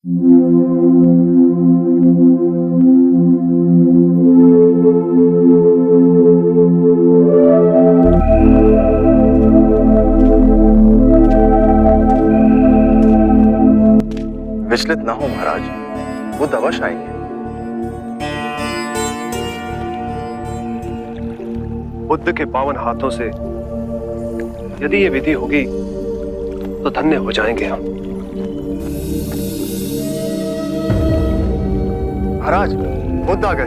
विचलित ना हो महाराज, वो अवश्य आएंगे। बुद्ध के पावन हाथों से यदि ये विधि होगी तो धन्य हो जाएंगे हम। महाराज, बुद्ध आ गए।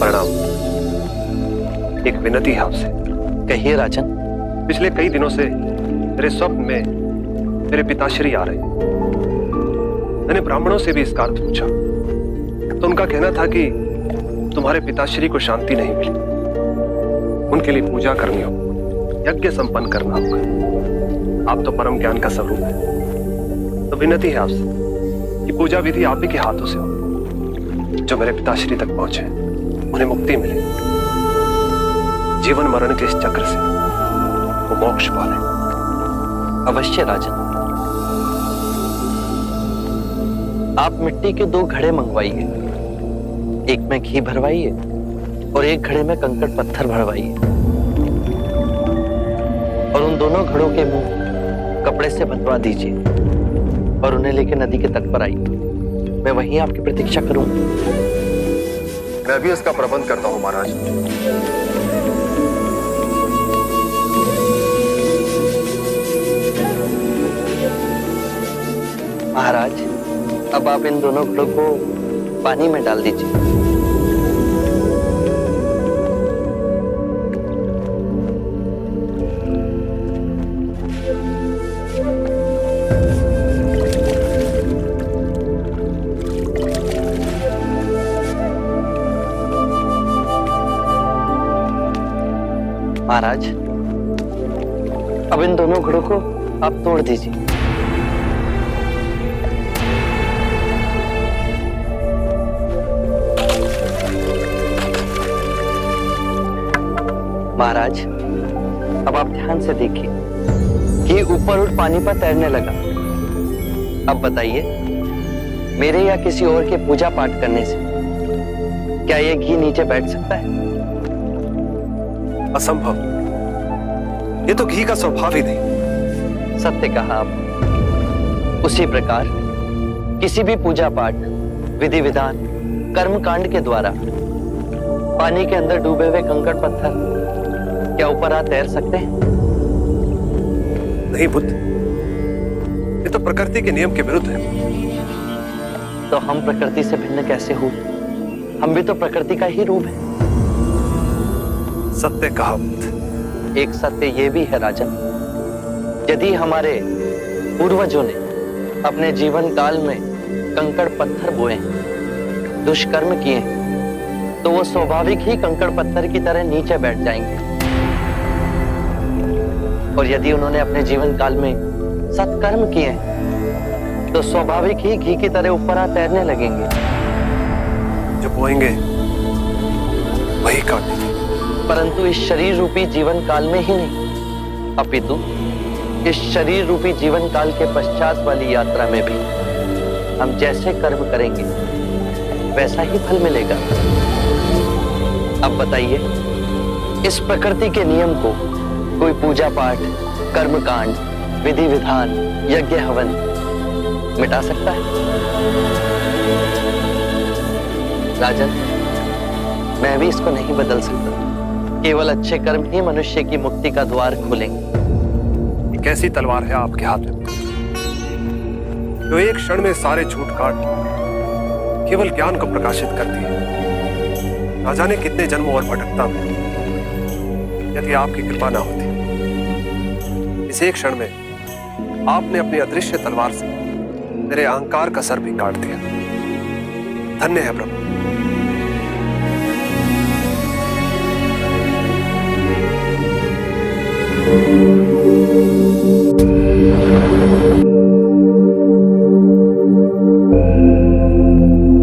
प्रणाम। एक विनती है आपसे। कहिए राजन। पिछले कई दिनों से मेरे स्वप्न में मेरे पिताश्री आ रहे हैं। मैंने ब्राह्मणों से भी इसका अर्थ पूछा तो उनका कहना था कि तुम्हारे पिताश्री को शांति नहीं मिली, उनके लिए पूजा करनी होगी, यज्ञ संपन्न करना होगा। आप तो परम ज्ञान का स्वरूप है, तो विनती है आपसे कि पूजा विधि आप ही के हाथों से हो। जो मेरे पिताश्री तक पहुंचे उन्हें मुक्ति मिले, जीवन मरण के इस चक्र से वो मोक्ष पाले। अवश्य राजन। आप मिट्टी के 2 घड़े मंगवाइए, एक में घी भरवाइए और एक घड़े में कंकड़ पत्थर भरवाइए, और उन दोनों घड़ों के मुंह कपड़े से बंधवा दीजिए और उन्हें लेकर नदी के तट पर आइए। मैं वहीं आपकी प्रतीक्षा करूंगा। मैं भी इसका प्रबंध करता हूं महाराज। महाराज, अब आप इन दोनों घड़ों को पानी में डाल दीजिए। महाराज, अब इन दोनों घड़ों को आप तोड़ दीजिए। महाराज, अब आप ध्यान से देखिए कि ऊपर उठ पानी पर तैरने लगा। अब बताइए, मेरे या किसी और के पूजा पाठ करने से क्या ये घी नीचे बैठ सकता है? असंभव। ये तो घी का स्वभाव ही नहीं। सत्य कहा आप। उसी प्रकार किसी भी पूजा पाठ, विधि विधान, कर्म कांड के द्वारा पानी के अंदर डूबे हुए कंकड़ पत्थर क्या ऊपर आ तैर सकते हैं? नहीं बुद्ध, ये तो प्रकृति के नियम के विरुद्ध है। तो हम प्रकृति से भिन्न कैसे हो? हम भी तो प्रकृति का ही रूप है। सत्य कहा बुद्ध। एक सत्य ये भी है राजन, यदि हमारे पूर्वजों ने अपने जीवन काल में कंकड़ पत्थर बोए, दुष्कर्म किए, तो वो स्वाभाविक ही कंकड़ पत्थर की तरह नीचे बैठ जाएंगे। और यदि उन्होंने अपने जीवन काल में सत्कर्म किए तो स्वाभाविक ही घी की तरह ऊपर आ तैरने लगेंगे। जो बोएंगे वही काटेंगे। परंतु इस शरीर रूपी जीवन काल में ही नहीं, अपितु इस शरीर रूपी जीवन काल के पश्चात वाली यात्रा में भी हम जैसे कर्म करेंगे वैसा ही फल मिलेगा। अब बताइए, इस प्रकृति के नियम को कोई पूजा पाठ, कर्म कांड, विधि विधान, यज्ञ हवन मिटा सकता है? राजन, मैं भी इसको नहीं बदल सकता। केवल अच्छे कर्म ही मनुष्य की मुक्ति का द्वार खोलेंगे। एक ऐसी तलवार है आपके हाथ में जो एक क्षण में सारे झूठ काट केवल ज्ञान को प्रकाशित करती है। ना जाने कितने जन्मों और भटकता हूं यदि आपकी कृपा ना होती। इस एक क्षण में आपने अपनी अदृश्य तलवार से मेरे अहंकार का सर भी काट दिया। धन्य है प्रभु।